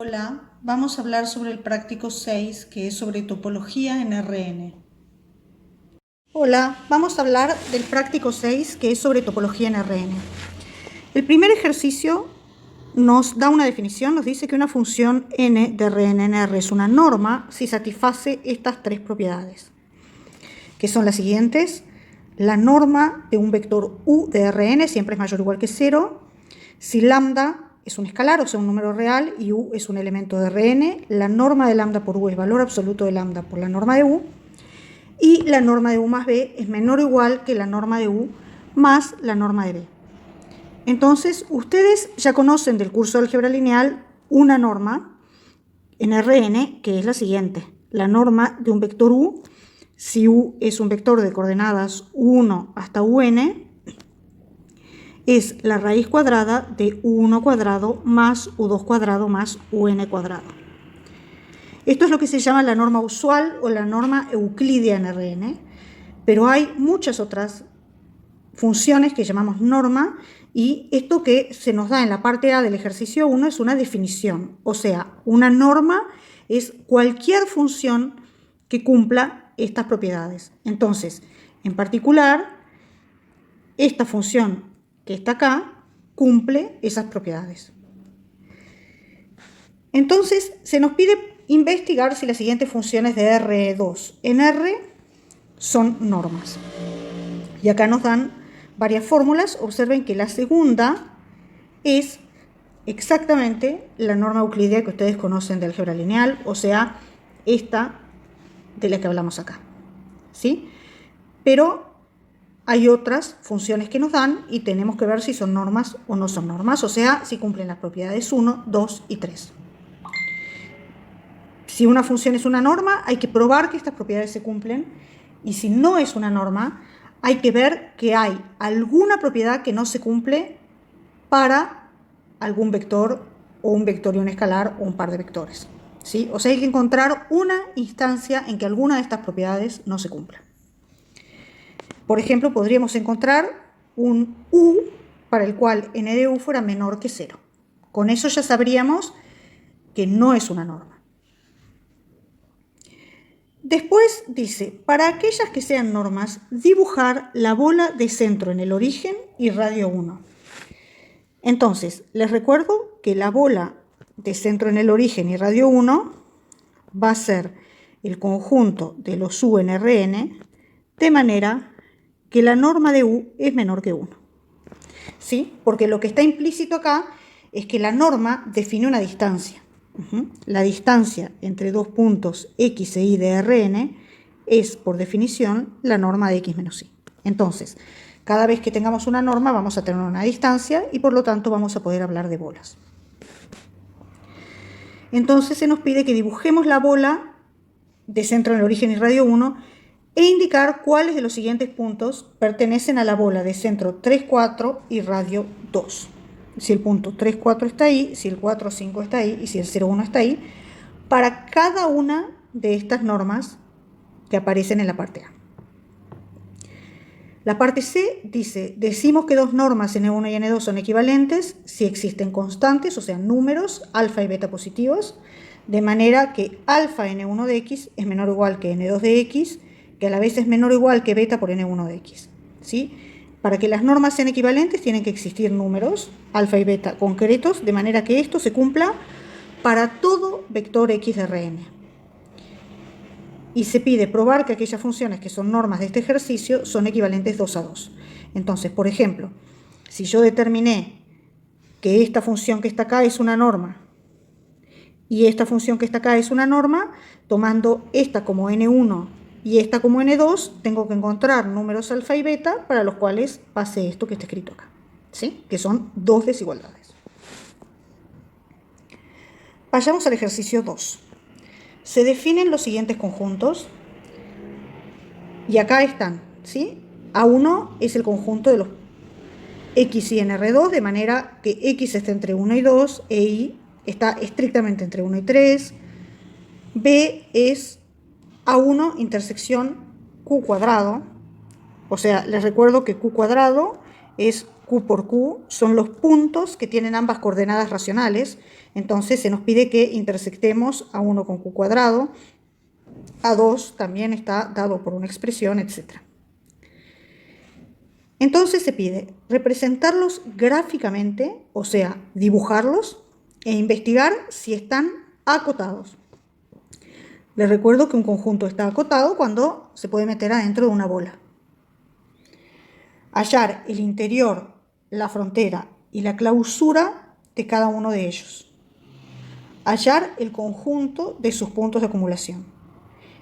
Hola, vamos a hablar sobre el práctico 6, que es sobre topología en Rn. Hola, vamos a hablar del práctico 6, que es sobre topología en Rn. El primer ejercicio nos da una definición, nos dice que una función n de Rn en R es una norma si satisface estas tres propiedades, que son las siguientes. La norma de un vector u de Rn siempre es mayor o igual que 0. Si lambda es un escalar, o sea, un número real, y u es un elemento de Rn, la norma de lambda por u es valor absoluto de lambda por la norma de u, y la norma de u más b es menor o igual que la norma de u más la norma de b. Entonces, ustedes ya conocen del curso de álgebra lineal una norma en Rn que es la siguiente. La norma de un vector u, si u es un vector de coordenadas u1 hasta un, es la raíz cuadrada de u1 cuadrado más u2 cuadrado más un cuadrado. Esto es lo que se llama la norma usual o la norma euclidia en Rn, pero hay muchas otras funciones que llamamos norma, y esto que se nos da en la parte A del ejercicio 1 es una definición, o sea, una norma es cualquier función que cumpla estas propiedades. Entonces, en particular, esta función que está acá cumple esas propiedades. Entonces, se nos pide investigar si las siguientes funciones de R2 en R son normas. Y acá nos dan varias fórmulas. Observen que la segunda es exactamente la norma euclídea que ustedes conocen de álgebra lineal, o sea, esta de la que hablamos acá, ¿sí? Pero hay otras funciones que nos dan y tenemos que ver si son normas o no son normas, o sea, si cumplen las propiedades 1, 2 y 3. Si una función es una norma, hay que probar que estas propiedades se cumplen, y si no es una norma, hay que ver que hay alguna propiedad que no se cumple para algún vector o un vector y un escalar o un par de vectores, ¿sí? O sea, hay que encontrar una instancia en que alguna de estas propiedades no se cumpla. Por ejemplo, podríamos encontrar un u para el cual n de u fuera menor que 0. Con eso ya sabríamos que no es una norma. Después dice, para aquellas que sean normas, dibujar la bola de centro en el origen y radio 1. Entonces, les recuerdo que la bola de centro en el origen y radio 1 va a ser el conjunto de los u en Rn, de manera que la norma de u es menor que 1. ¿Sí? Porque lo que está implícito acá es que la norma define una distancia. La distancia entre dos puntos x e y de Rn es, por definición, la norma de x menos y. Entonces, cada vez que tengamos una norma vamos a tener una distancia y por lo tanto vamos a poder hablar de bolas. Entonces se nos pide que dibujemos la bola de centro en el origen y radio 1 e indicar cuáles de los siguientes puntos pertenecen a la bola de centro 3, 4 y radio 2. Si el punto 3, 4 está ahí, si el 4, 5 está ahí y si el 0, 1 está ahí, para cada una de estas normas que aparecen en la parte A. La parte C dice, decimos que dos normas n1 y n2 son equivalentes si existen constantes, o sea, números, alfa y beta positivos, de manera que alfa n1 de x es menor o igual que n2 de x, que a la vez es menor o igual que beta por n1 de x. ¿Sí? Para que las normas sean equivalentes tienen que existir números, alfa y beta, concretos, de manera que esto se cumpla para todo vector x de Rn. Y se pide probar que aquellas funciones que son normas de este ejercicio son equivalentes 2 a 2. Entonces, por ejemplo, si yo determiné que esta función que está acá es una norma y esta función que está acá es una norma, tomando esta como n1 y esta como n2, tengo que encontrar números alfa y beta para los cuales pase esto que está escrito acá, ¿sí? Que son dos desigualdades. Vayamos al ejercicio 2. Se definen los siguientes conjuntos y acá están, ¿sí? A1 es el conjunto de los x y en R2, de manera que x está entre 1 y 2 e y está estrictamente entre 1 y 3. B es A1 intersección Q cuadrado, o sea, les recuerdo que Q cuadrado es Q por Q, son los puntos que tienen ambas coordenadas racionales. Entonces se nos pide que intersectemos A1 con Q cuadrado, A2 también está dado por una expresión, etc. Entonces se pide representarlos gráficamente, o sea, dibujarlos e investigar si están acotados. Les recuerdo que un conjunto está acotado cuando se puede meter adentro de una bola. Hallar el interior, la frontera y la clausura de cada uno de ellos. Hallar el conjunto de sus puntos de acumulación.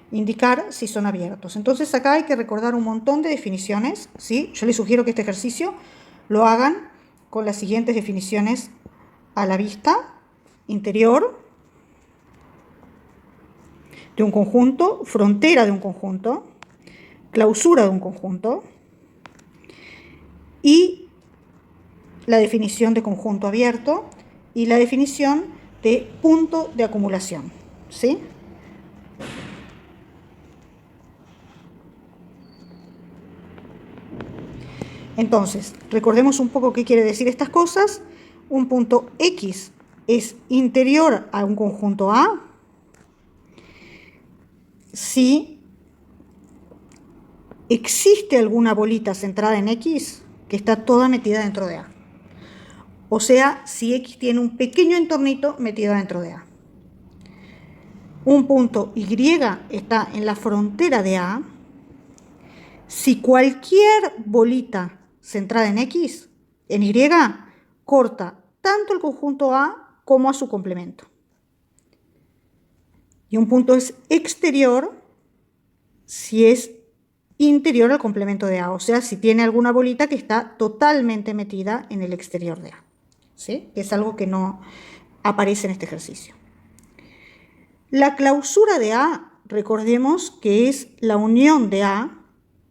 Indicar si son abiertos. Entonces acá hay que recordar un montón de definiciones, ¿sí? Yo les sugiero que este ejercicio lo hagan con las siguientes definiciones a la vista: interior de un conjunto, frontera de un conjunto, clausura de un conjunto y la definición de conjunto abierto y la definición de punto de acumulación, ¿sí? Entonces, recordemos un poco qué quiere decir estas cosas. Un punto X es interior a un conjunto A si existe alguna bolita centrada en X que está toda metida dentro de A. O sea, si X tiene un pequeño entornito metido dentro de A. Un punto Y está en la frontera de A si cualquier bolita centrada en X, en Y, corta tanto el conjunto A como a su complemento. Y un punto es exterior si es interior al complemento de A, o sea, si tiene alguna bolita que está totalmente metida en el exterior de A, ¿sí? Es algo que no aparece en este ejercicio. La clausura de A, recordemos que es la unión de A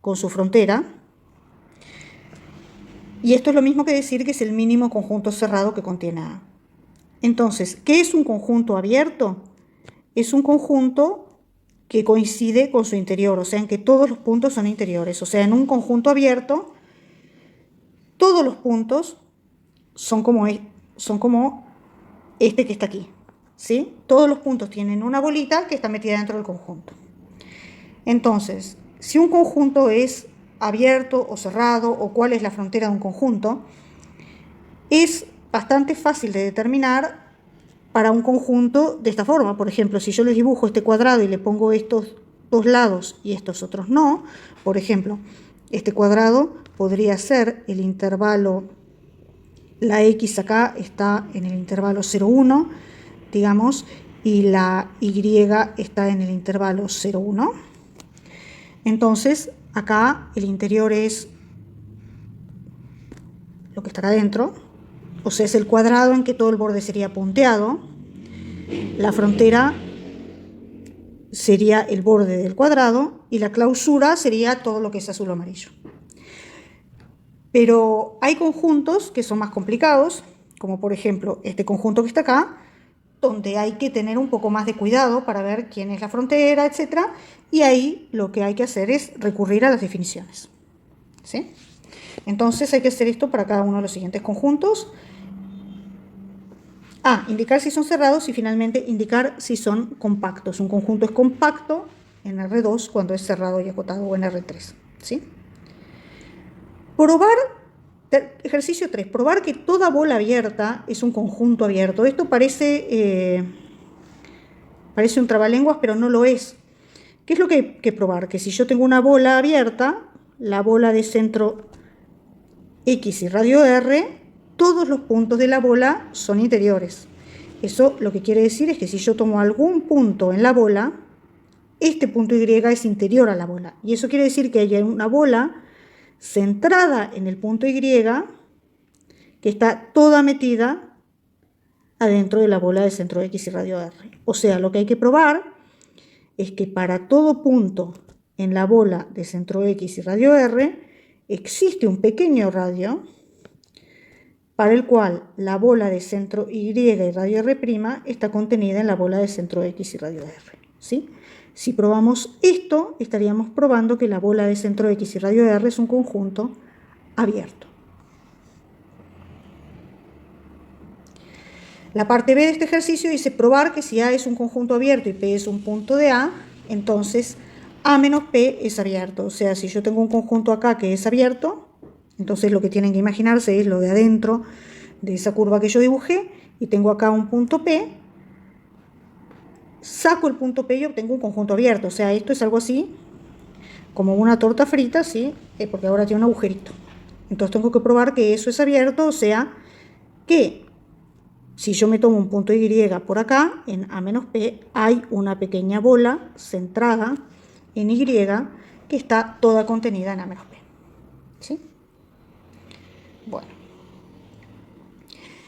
con su frontera, y esto es lo mismo que decir que es el mínimo conjunto cerrado que contiene A. Entonces, ¿qué es un conjunto abierto? Es un conjunto que coincide con su interior, o sea, en que todos los puntos son interiores. O sea, en un conjunto abierto, todos los puntos son como este que está aquí, ¿sí? Todos los puntos tienen una bolita que está metida dentro del conjunto. Entonces, si un conjunto es abierto o cerrado, o cuál es la frontera de un conjunto, es bastante fácil de determinar para un conjunto de esta forma. Por ejemplo, si yo les dibujo este cuadrado y le pongo estos dos lados y estos otros no, por ejemplo, este cuadrado podría ser el intervalo, la X acá está en el intervalo 0, 1, digamos, y la Y está en el intervalo 0, 1. Entonces, acá el interior es lo que está acá adentro, o sea, es el cuadrado en que todo el borde sería punteado. La frontera sería el borde del cuadrado y la clausura sería todo lo que es azul o amarillo. Pero hay conjuntos que son más complicados, como por ejemplo este conjunto que está acá, donde hay que tener un poco más de cuidado para ver quién es la frontera, etc. Y ahí lo que hay que hacer es recurrir a las definiciones, ¿sí? Entonces hay que hacer esto para cada uno de los siguientes conjuntos. Indicar si son cerrados y finalmente indicar si son compactos. Un conjunto es compacto en R2 cuando es cerrado y acotado, o en R3, ¿sí? Ejercicio 3. Probar que toda bola abierta es un conjunto abierto. Esto parece un trabalenguas, pero no lo es. ¿Qué es lo que hay que probar? Que si yo tengo una bola abierta, la bola de centro X y radio R, todos los puntos de la bola son interiores. Eso lo que quiere decir es que si yo tomo algún punto en la bola, este punto Y es interior a la bola. Y eso quiere decir que hay una bola centrada en el punto Y que está toda metida adentro de la bola de centro X y radio R. O sea, lo que hay que probar es que para todo punto en la bola de centro X y radio R existe un pequeño radio para el cual la bola de centro Y y radio R' está contenida en la bola de centro X y radio R, ¿sí? Si probamos esto, estaríamos probando que la bola de centro X y radio R es un conjunto abierto. La parte B de este ejercicio dice probar que si A es un conjunto abierto y P es un punto de A, entonces A menos P es abierto. O sea, si yo tengo un conjunto acá que es abierto, entonces lo que tienen que imaginarse es lo de adentro de esa curva que yo dibujé, y tengo acá un punto P, saco el punto P y obtengo un conjunto abierto. O sea, esto es algo así como una torta frita, ¿sí? Porque ahora tiene un agujerito. Entonces tengo que probar que eso es abierto, o sea, que si yo me tomo un punto Y por acá, en A menos P, hay una pequeña bola centrada en Y que está toda contenida en A menos P. ¿Sí? Bueno.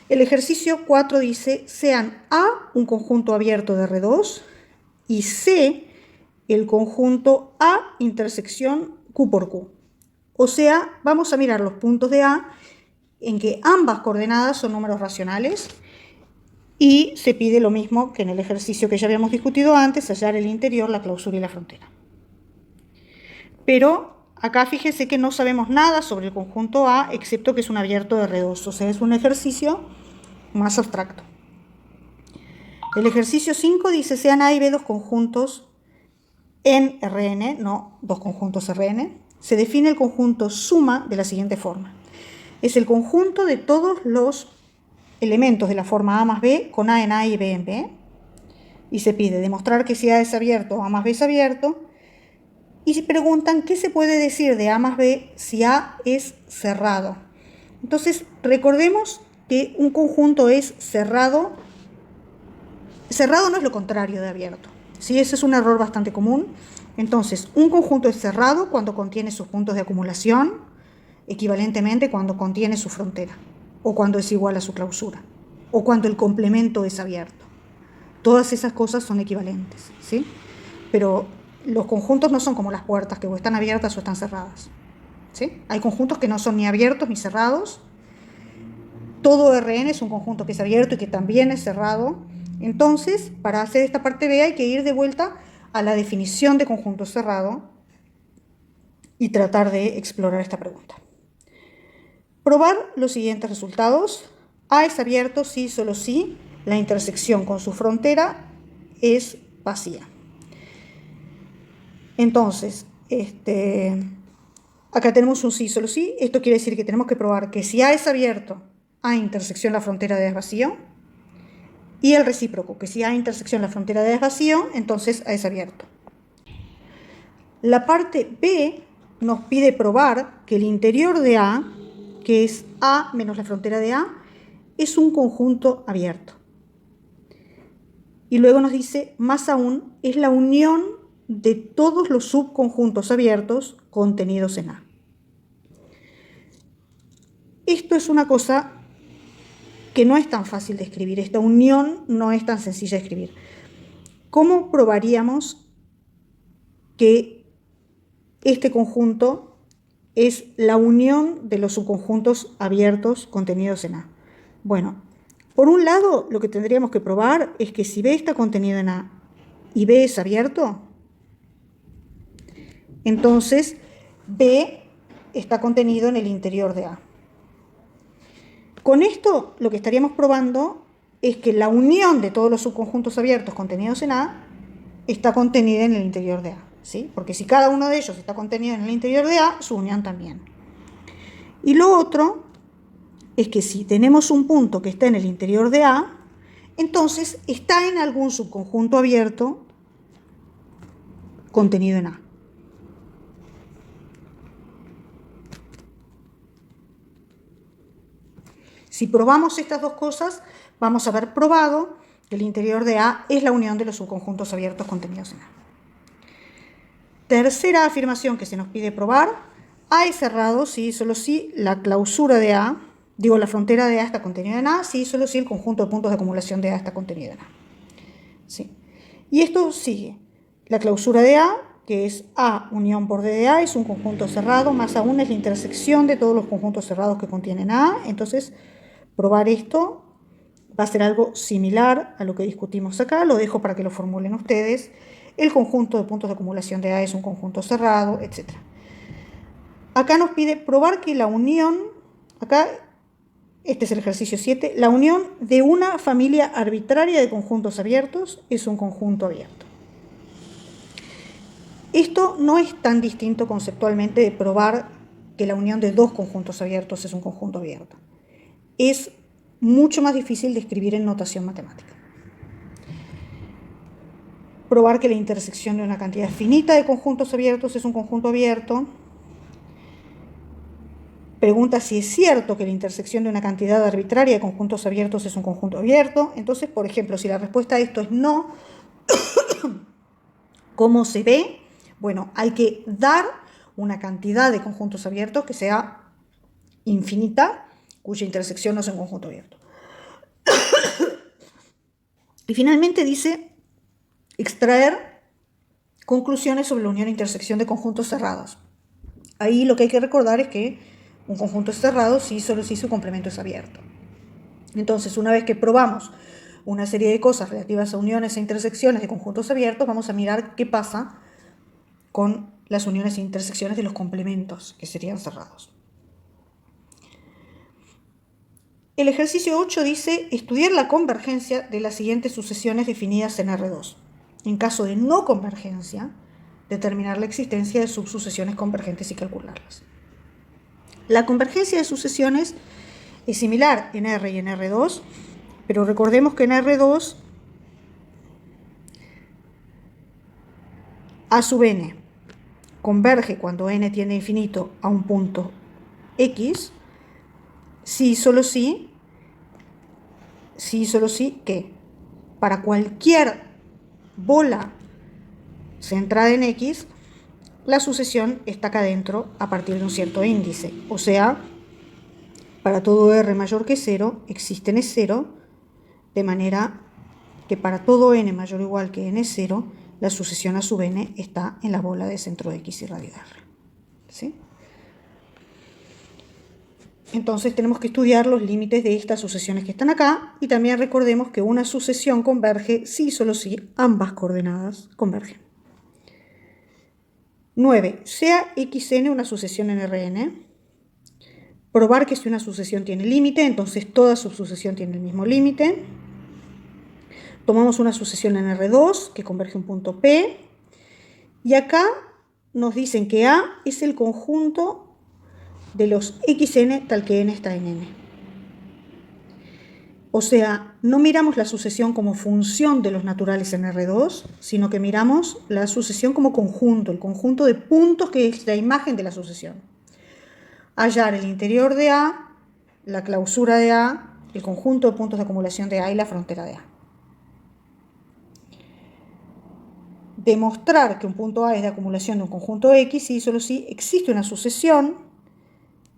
El ejercicio 4 dice, sean A un conjunto abierto de R2 y C el conjunto A intersección Q por Q. O sea, vamos a mirar los puntos de A en que ambas coordenadas son números racionales y se pide lo mismo que en el ejercicio que ya habíamos discutido antes, hallar el interior, la clausura y la frontera. Pero acá fíjese que no sabemos nada sobre el conjunto A excepto que es un abierto de R2, o sea, es un ejercicio más abstracto. El ejercicio 5 dice, sean A y B dos conjuntos en Rn, no dos conjuntos Rn. Se define el conjunto suma de la siguiente forma. Es el conjunto de todos los elementos de la forma A más B con A en A y B en B. Y se pide demostrar que si A es abierto, A más B es abierto. Y se preguntan qué se puede decir de A más B si A es cerrado. Entonces, recordemos que un conjunto es cerrado. Cerrado no es lo contrario de abierto. ¿Sí? Ese es un error bastante común. Entonces, un conjunto es cerrado cuando contiene sus puntos de acumulación, equivalentemente cuando contiene su frontera, o cuando es igual a su clausura, o cuando el complemento es abierto. Todas esas cosas son equivalentes, ¿sí? Pero los conjuntos no son como las puertas, que o están abiertas o están cerradas, ¿sí? Hay conjuntos que no son ni abiertos ni cerrados. Todo Rn es un conjunto que es abierto y que también es cerrado. Entonces, para hacer esta parte B hay que ir de vuelta a la definición de conjunto cerrado y tratar de explorar esta pregunta. Probar los siguientes resultados. A es abierto si, solo si, la intersección con su frontera es vacía. Entonces, acá tenemos un sí, solo sí. Esto quiere decir que tenemos que probar que si A es abierto, A intersección la frontera de A es vacío. Y el recíproco, que si A intersección la frontera de A es vacío, entonces A es abierto. La parte B nos pide probar que el interior de A, que es A menos la frontera de A, es un conjunto abierto. Y luego nos dice, más aún, es la unión de todos los subconjuntos abiertos contenidos en A. Esto es una cosa que no es tan fácil de escribir. Esta unión no es tan sencilla de escribir. ¿Cómo probaríamos que este conjunto es la unión de los subconjuntos abiertos contenidos en A? Bueno, por un lado, lo que tendríamos que probar es que si B está contenido en A y B es abierto, entonces B está contenido en el interior de A. Con esto lo que estaríamos probando es que la unión de todos los subconjuntos abiertos contenidos en A está contenida en el interior de A, ¿sí? Porque si cada uno de ellos está contenido en el interior de A, su unión también. Y lo otro es que si tenemos un punto que está en el interior de A, entonces está en algún subconjunto abierto contenido en A. Si probamos estas dos cosas, vamos a haber probado que el interior de A es la unión de los subconjuntos abiertos contenidos en A. Tercera afirmación que se nos pide probar. A es cerrado si, solo si la clausura de A, la frontera de A está contenida en A, si, solo si el conjunto de puntos de acumulación de A está contenido en A. ¿Sí? Y esto sigue. La clausura de A, que es A unión por D de A, es un conjunto cerrado, más aún es la intersección de todos los conjuntos cerrados que contienen A. Entonces, probar esto va a ser algo similar a lo que discutimos acá. Lo dejo para que lo formulen ustedes. El conjunto de puntos de acumulación de A es un conjunto cerrado, etc. Acá nos pide probar que la unión, acá Este es el ejercicio 7. La unión de una familia arbitraria de conjuntos abiertos es un conjunto abierto. Esto no es tan distinto conceptualmente de probar que la unión de dos conjuntos abiertos es un conjunto abierto. Es mucho más difícil de escribir en notación matemática. Probar que la intersección de una cantidad finita de conjuntos abiertos es un conjunto abierto. Pregunta si es cierto que la intersección de una cantidad arbitraria de conjuntos abiertos es un conjunto abierto. Entonces, por ejemplo, si la respuesta a esto es no, ¿cómo se ve? Bueno, hay que dar una cantidad de conjuntos abiertos que sea infinita, cuya intersección no sea un conjunto abierto. Y finalmente dice extraer conclusiones sobre la unión e intersección de conjuntos cerrados. Ahí lo que hay que recordar es que un conjunto es cerrado si solo si su complemento es abierto. Entonces, una vez que probamos una serie de cosas relativas a uniones e intersecciones de conjuntos abiertos, vamos a mirar qué pasa con las uniones e intersecciones de los complementos que serían cerrados. El ejercicio 8 dice estudiar la convergencia de las siguientes sucesiones definidas en R2. En caso de no convergencia, determinar la existencia de subsucesiones convergentes y calcularlas. La convergencia de sucesiones es similar en R y en R2, pero recordemos que en R2 A sub n converge cuando n tiende a infinito a un punto X, si y solo si que para cualquier bola centrada en X, la sucesión está acá adentro a partir de un cierto índice. O sea, para todo R mayor que 0, existe n0, de manera que para todo n mayor o igual que n0, la sucesión a sub n está en la bola de centro X y radio R. ¿Sí? Entonces tenemos que estudiar los límites de estas sucesiones que están acá, y también recordemos que una sucesión converge si y solo si ambas coordenadas convergen. 9. Sea xn una sucesión en Rn. Probar que si una sucesión tiene límite, entonces toda subsucesión tiene el mismo límite. Tomamos una sucesión en R2 que converge a un punto P, y acá nos dicen que A es el conjunto de los xn tal que n está en n. O sea, no miramos la sucesión como función de los naturales en R2, sino que miramos la sucesión como conjunto, el conjunto de puntos que es la imagen de la sucesión. Hallar el interior de A, la clausura de A, el conjunto de puntos de acumulación de A y la frontera de A. Demostrar que un punto A es de acumulación de un conjunto X y solo si existe una sucesión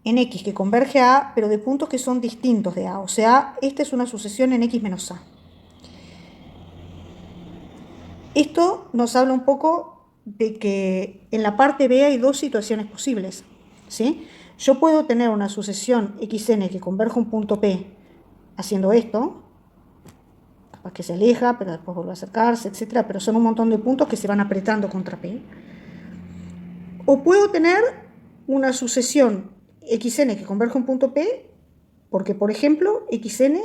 en X que converge a A, pero de puntos que son distintos de A. O sea, esta es una sucesión en X menos A. Esto nos habla un poco de que en la parte B hay dos situaciones posibles, ¿sí? Yo puedo tener una sucesión xn que converge a un punto P haciendo esto, capaz que se aleja, pero después vuelve a acercarse, etc. Pero son un montón de puntos que se van apretando contra P. O puedo tener una sucesión xn que converge a un punto P, porque, por ejemplo, xn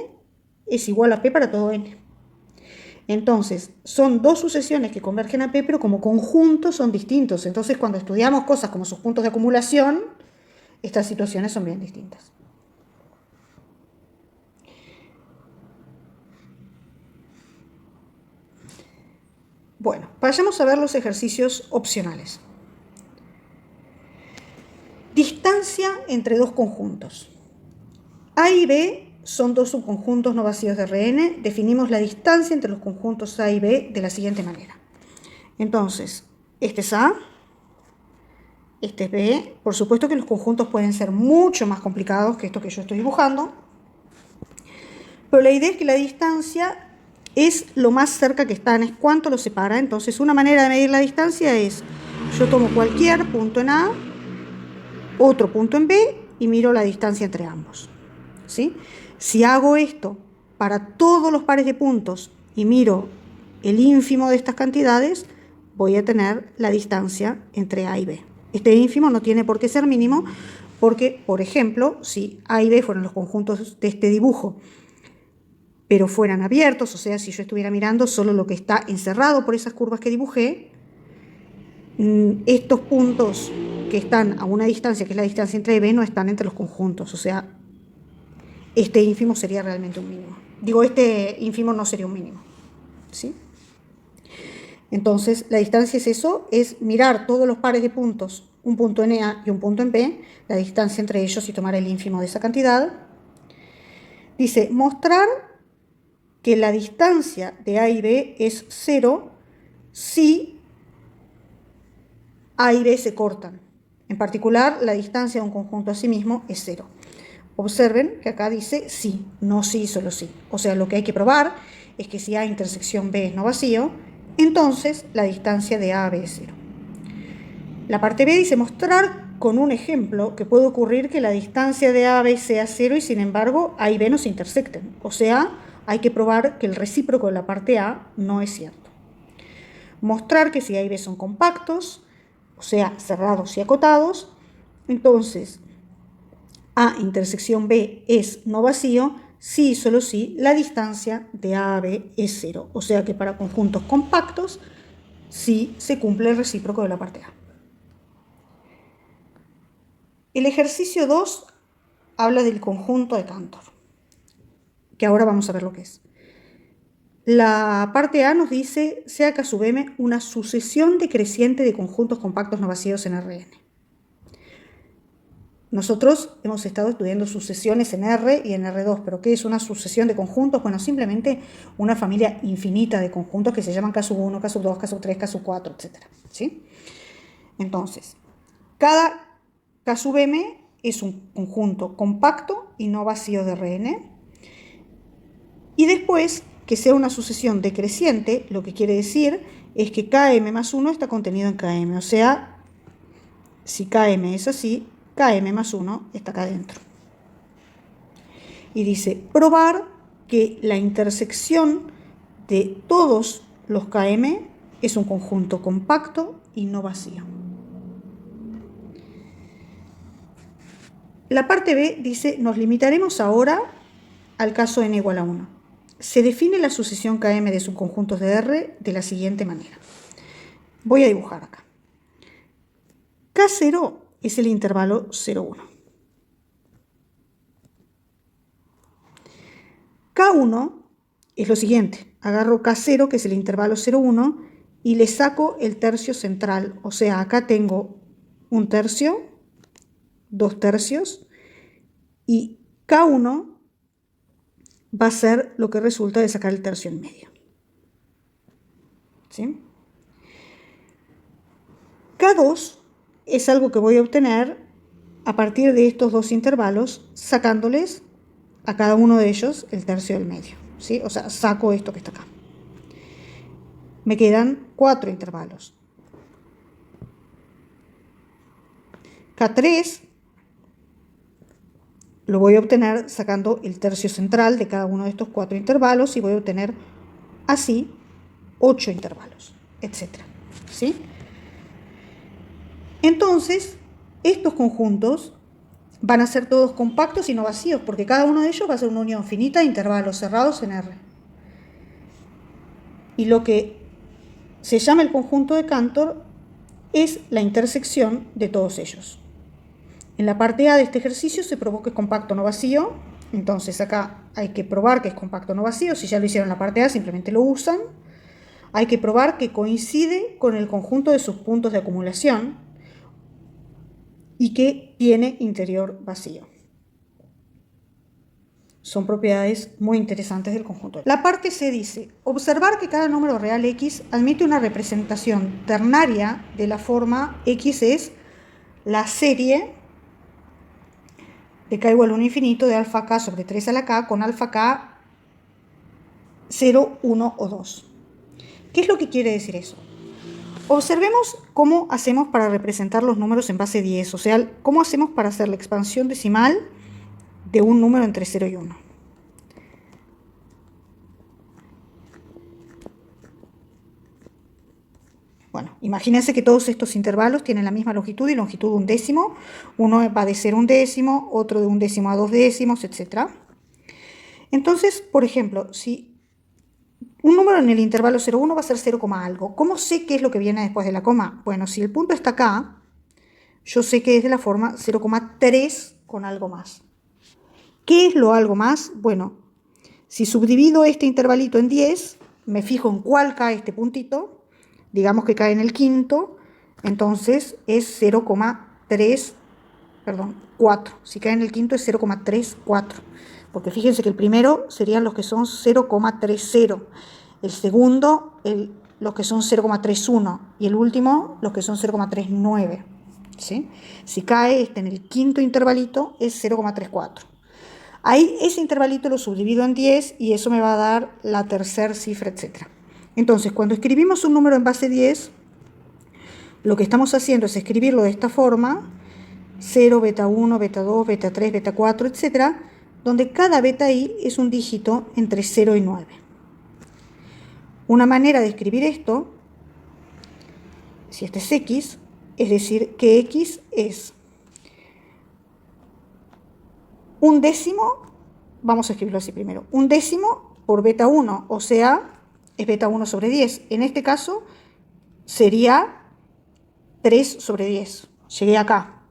es igual a P para todo n. Entonces, son dos sucesiones que convergen a P, pero como conjunto son distintos. Entonces, cuando estudiamos cosas como sus puntos de acumulación, estas situaciones son bien distintas. Bueno, vayamos a ver los ejercicios opcionales. Distancia entre dos conjuntos. A y B son dos subconjuntos no vacíos de Rn. Definimos la distancia entre los conjuntos A y B de la siguiente manera. Entonces, este es A, este es B. Por supuesto que los conjuntos pueden ser mucho más complicados que estos que yo estoy dibujando, pero la idea es que la distancia es lo más cerca que están, es cuánto los separa. Entonces, una manera de medir la distancia es, yo tomo cualquier punto en A, otro punto en B, y miro la distancia entre ambos, ¿sí? Si hago esto para todos los pares de puntos y miro el ínfimo de estas cantidades, voy a tener la distancia entre A y B. Este ínfimo no tiene por qué ser mínimo, Porque, por ejemplo, si A y B fueran los conjuntos de este dibujo, pero fueran abiertos, o sea, si yo estuviera mirando solo lo que está encerrado por esas curvas que dibujé, estos puntos que están a una distancia, que es la distancia entre B, no están entre los conjuntos, o sea, este ínfimo sería realmente un mínimo. Digo, este ínfimo no sería un mínimo, ¿sí? Entonces, la distancia es eso, es mirar todos los pares de puntos, un punto en A y un punto en B, la distancia entre ellos y tomar el ínfimo de esa cantidad. Dice, mostrar que la distancia de A y B es 0 si A y B se cortan. En particular, la distancia de un conjunto a sí mismo es 0. Observen que acá dice sí, no sí, solo sí. O sea, lo que hay que probar es que si A intersección B es no vacío, entonces la distancia de A a B es 0. La parte B dice mostrar con un ejemplo que puede ocurrir que la distancia de A a B sea 0 y sin embargo A y B no se intersecten. O sea, hay que probar que el recíproco de la parte A no es cierto. Mostrar que si A y B son compactos, o sea, cerrados y acotados, entonces A intersección B es no vacío si y solo si la distancia de A a B es 0. O sea que para conjuntos compactos sí se cumple el recíproco de la parte A. El ejercicio 2 habla del conjunto de Cantor, que ahora vamos a ver lo que es. La parte A nos dice, sea K sub M una sucesión decreciente de conjuntos compactos no vacíos en Rn. Nosotros hemos estado estudiando sucesiones en R y en R2, pero ¿qué es una sucesión de conjuntos? Bueno, simplemente una familia infinita de conjuntos que se llaman K sub 1, K sub 2, K sub 3, K sub 4, etc. ¿Sí? Entonces, cada K sub M es un conjunto compacto y no vacío de Rn. Y después, que sea una sucesión decreciente, lo que quiere decir es que Km más 1 está contenido en Km. O sea, si Km es así, Km más 1 está acá adentro. Y dice, probar que la intersección de todos los Km es un conjunto compacto y no vacío. La parte B dice, nos limitaremos ahora al caso n igual a 1. Se define la sucesión Km de subconjuntos de R de la siguiente manera. Voy a dibujar acá. K0 es el intervalo 0, 1. K1 es lo siguiente. Agarro K0, que es el intervalo 0, 1, y le saco el tercio central. O sea, acá tengo un tercio, 2 tercios, y K1 va a ser lo que resulta de sacar el tercio en medio. ¿Sí? K2 es algo que voy a obtener a partir de estos dos intervalos, sacándoles a cada uno de ellos el tercio del medio. ¿Sí? O sea, saco esto que está acá. Me quedan 4 intervalos. K3 lo voy a obtener sacando el tercio central de cada uno de estos 4 intervalos y voy a obtener así 8 intervalos, etc. ¿Sí? Entonces, estos conjuntos van a ser todos compactos y no vacíos, porque cada uno de ellos va a ser una unión finita de intervalos cerrados en R. Y lo que se llama el conjunto de Cantor es la intersección de todos ellos. En la parte A de este ejercicio se probó que es compacto no vacío, entonces acá hay que probar que es compacto no vacío. Si ya lo hicieron en la parte A, simplemente lo usan. Hay que probar que coincide con el conjunto de sus puntos de acumulación y que tiene interior vacío. Son propiedades muy interesantes del conjunto. La parte C dice, observar que cada número real X admite una representación ternaria de la forma X es la serie de K igual a 1 infinito de alfa K sobre 3 a la K con alfa K 0, 1 o 2. ¿Qué es lo que quiere decir eso? Observemos cómo hacemos para representar los números en base 10, o sea, cómo hacemos para hacer la expansión decimal de un número entre 0 y 1. Bueno, imagínense que todos estos intervalos tienen la misma longitud y longitud de un décimo. Uno va de 0 a un décimo, otro de un décimo a 2 décimos, etc. Entonces, por ejemplo, si un número en el intervalo 0,1 va a ser 0, algo. ¿Cómo sé qué es lo que viene después de la coma? Bueno, si el punto está acá, yo sé que es de la forma 0,3 con algo más. ¿Qué es lo algo más? Bueno, si subdivido este intervalito en 10, me fijo en cuál cae este puntito, digamos que cae en el quinto, entonces es 4. Si cae en el quinto es 0,34. Porque fíjense que el primero serían los que son 0,30, el segundo los que son 0,31 y el último los que son 0,39. ¿Sí? Si cae en el quinto intervalito es 0,34. Ahí ese intervalito lo subdivido en 10 y eso me va a dar la tercera cifra, etc. Entonces, cuando escribimos un número en base 10, lo que estamos haciendo es escribirlo de esta forma: 0, beta 1, beta 2, beta 3, beta 4, etc., donde cada beta i es un dígito entre 0 y 9. Una manera de escribir esto, si este es x, es decir que x es un décimo, vamos a escribirlo así primero, un décimo por beta 1, o sea, es beta 1 sobre 10. En este caso sería 3 sobre 10. Llegué acá.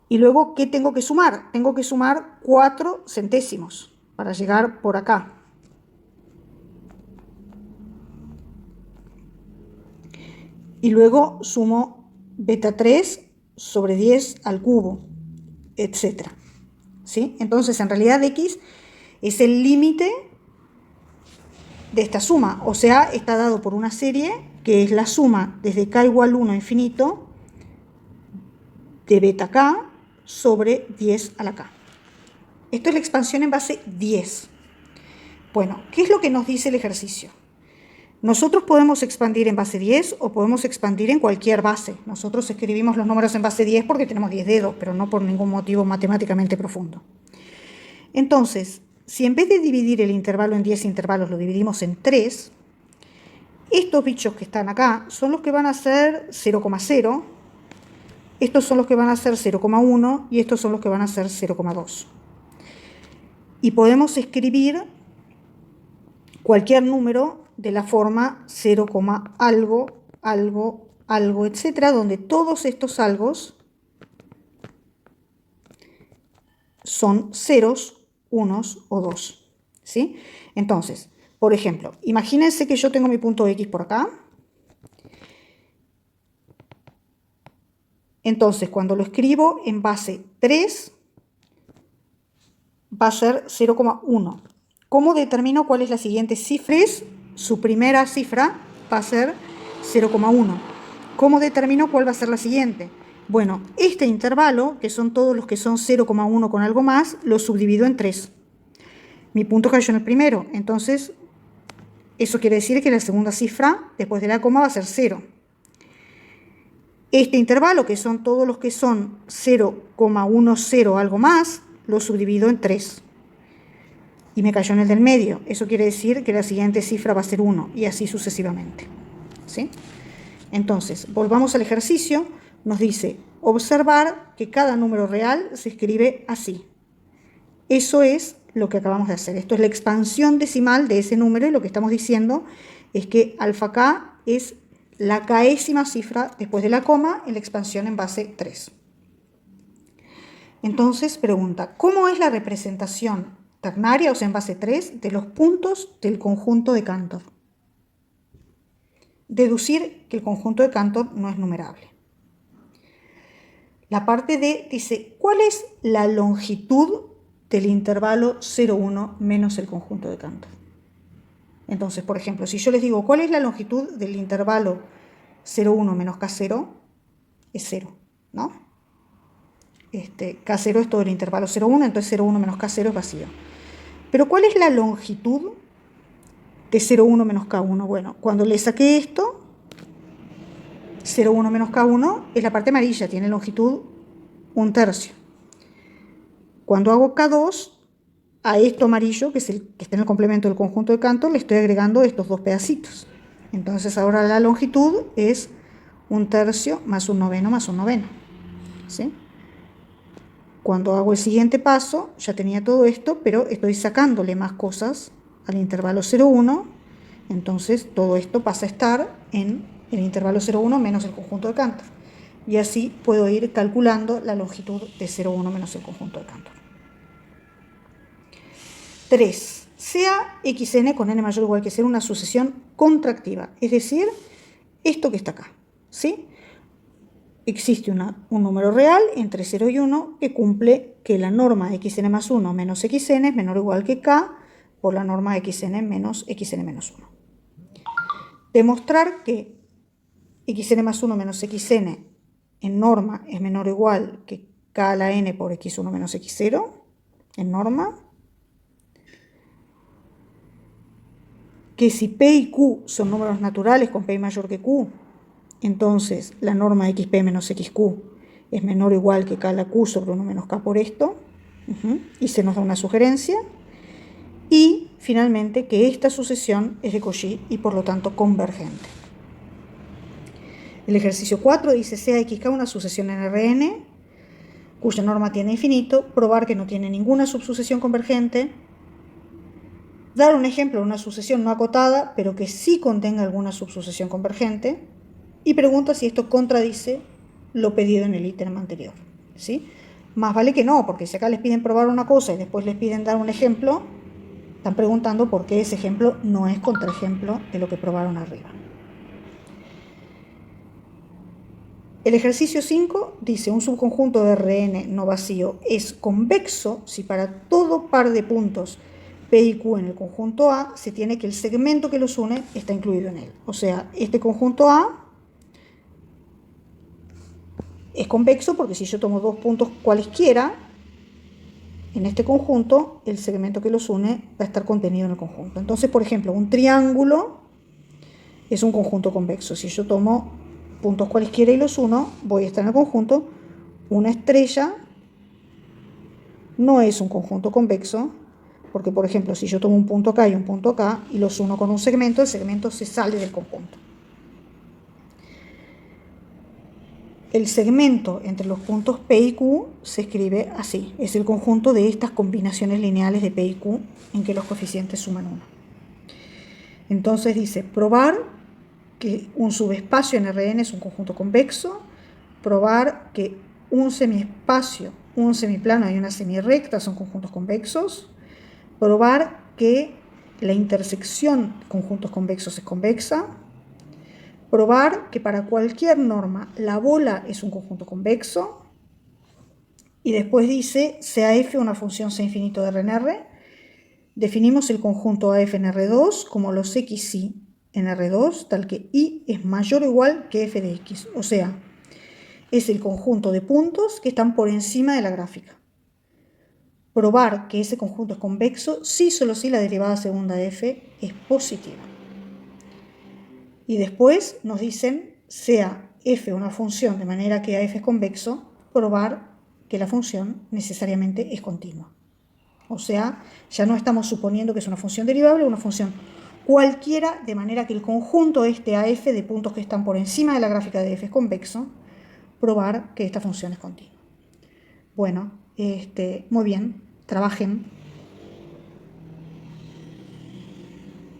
Y luego, ¿qué tengo que sumar? Tengo que sumar 4 centésimos para llegar por acá. Y luego sumo beta 3 sobre 10 al cubo, etc. ¿Sí? Entonces, en realidad, x es el límite de esta suma. O sea, está dado por una serie que es la suma desde k igual 1 infinito de beta k sobre 10 a la k. Esto es la expansión en base 10. Bueno, ¿qué es lo que nos dice el ejercicio? Nosotros podemos expandir en base 10 o podemos expandir en cualquier base. Nosotros escribimos los números en base 10 porque tenemos 10 dedos, pero no por ningún motivo matemáticamente profundo. Entonces, si en vez de dividir el intervalo en 10 intervalos lo dividimos en 3, estos bichos que están acá son los que van a ser 0,0, estos son los que van a ser 0,1 y estos son los que van a ser 0,2. Y podemos escribir cualquier número de la forma 0, algo, algo, algo, etcétera, donde todos estos algos son ceros, unos o dos. ¿Sí? Entonces, por ejemplo, imagínense que yo tengo mi punto X por acá. Entonces, cuando lo escribo en base 3, va a ser 0,1. ¿Cómo determino cuál es la siguiente cifra? Su primera cifra va a ser 0,1. ¿Cómo determino cuál va a ser la siguiente? Bueno, este intervalo, que son todos los que son 0,1 con algo más, lo subdivido en 3. Mi punto cayó en el primero, entonces eso quiere decir que la segunda cifra después de la coma va a ser 0. Este intervalo, que son todos los que son 0,10 algo más, lo subdivido en 3. Y me cayó en el del medio. Eso quiere decir que la siguiente cifra va a ser 1 y así sucesivamente. ¿Sí? Entonces, volvamos al ejercicio. Nos dice observar que cada número real se escribe así. Eso es lo que acabamos de hacer. Esto es la expansión decimal de ese número y lo que estamos diciendo es que alfa k es la késima cifra después de la coma en la expansión en base 3. Entonces pregunta, ¿cómo es la representación ternaria, o sea en base 3, de los puntos del conjunto de Cantor? Deducir que el conjunto de Cantor no es numerable. La parte D dice, ¿cuál es la longitud del intervalo 0,1 menos el conjunto de Cantor? Entonces, por ejemplo, si yo les digo, ¿cuál es la longitud del intervalo 0,1 menos K0? Es 0, ¿no? K0 es todo el intervalo 0,1, entonces 0,1 menos K0 es vacío. Pero ¿cuál es la longitud de 0,1 menos K1? Bueno, cuando le saqué esto, 0,1 menos K1 es la parte amarilla, tiene longitud 1/3. Cuando hago K2, a esto amarillo, que es el que está en el complemento del conjunto de Cantor, le estoy agregando estos dos pedacitos. Entonces ahora la longitud es 1/3 más 1/9 más 1/9. ¿Sí? Cuando hago el siguiente paso, ya tenía todo esto, pero estoy sacándole más cosas al intervalo 0,1. Entonces todo esto pasa a estar en el intervalo 0,1 menos el conjunto de Cantor. Y así puedo ir calculando la longitud de 0,1 menos el conjunto de Cantor. 3. Sea xn con n mayor o igual que 0 una sucesión contractiva, es decir, esto que está acá, ¿sí? Existe un número real entre 0 y 1 que cumple que la norma xn más 1 menos xn es menor o igual que k por la norma xn menos xn menos 1. Demostrar que xn más 1 menos xn en norma es menor o igual que k a la n por x1 menos x0 en norma. Que si p y q son números naturales con p mayor que q, entonces la norma xp menos xq es menor o igual que k a la q sobre 1 menos k por esto. Y se nos da una sugerencia. Y finalmente que esta sucesión es de Cauchy y por lo tanto convergente. El ejercicio 4 dice sea xk una sucesión en Rn cuya norma tiene infinito, probar que no tiene ninguna subsucesión convergente, dar un ejemplo de una sucesión no acotada, pero que sí contenga alguna subsucesión convergente, y pregunta si esto contradice lo pedido en el ítem anterior. ¿Sí? Más vale que no, porque si acá les piden probar una cosa y después les piden dar un ejemplo, están preguntando por qué ese ejemplo no es contraejemplo de lo que probaron arriba. El ejercicio 5 dice un subconjunto de Rn no vacío es convexo si para todo par de puntos P y Q en el conjunto A se tiene que el segmento que los une está incluido en él. O sea, este conjunto A es convexo porque si yo tomo dos puntos cualesquiera, en este conjunto el segmento que los une va a estar contenido en el conjunto. Entonces, por ejemplo, un triángulo es un conjunto convexo. Si yo tomo puntos cualesquiera y los uno, voy a estar en el conjunto. Una estrella no es un conjunto convexo, porque, por ejemplo, si yo tomo un punto acá y un punto acá y los uno con un segmento, el segmento se sale del conjunto. El segmento entre los puntos P y Q se escribe así. Es el conjunto de estas combinaciones lineales de P y Q en que los coeficientes suman 1. Entonces dice, probar que un subespacio en Rn es un conjunto convexo, probar que un semiespacio, un semiplano y una semirrecta son conjuntos convexos, probar que la intersección de conjuntos convexos es convexa, probar que para cualquier norma la bola es un conjunto convexo, y después dice, sea f una función C infinito de R en R, definimos el conjunto AF en R2 como los xy en R2, tal que y es mayor o igual que f de x, o sea, es el conjunto de puntos que están por encima de la gráfica. Probar que ese conjunto es convexo si solo si la derivada segunda de f es positiva. Y después nos dicen, sea f una función de manera que AF es convexo, probar que la función necesariamente es continua. O sea, ya no estamos suponiendo que es una función derivable, una función cualquiera, de manera que el conjunto este AF de puntos que están por encima de la gráfica de f es convexo, probar que esta función es continua. Bueno, muy bien, trabajen.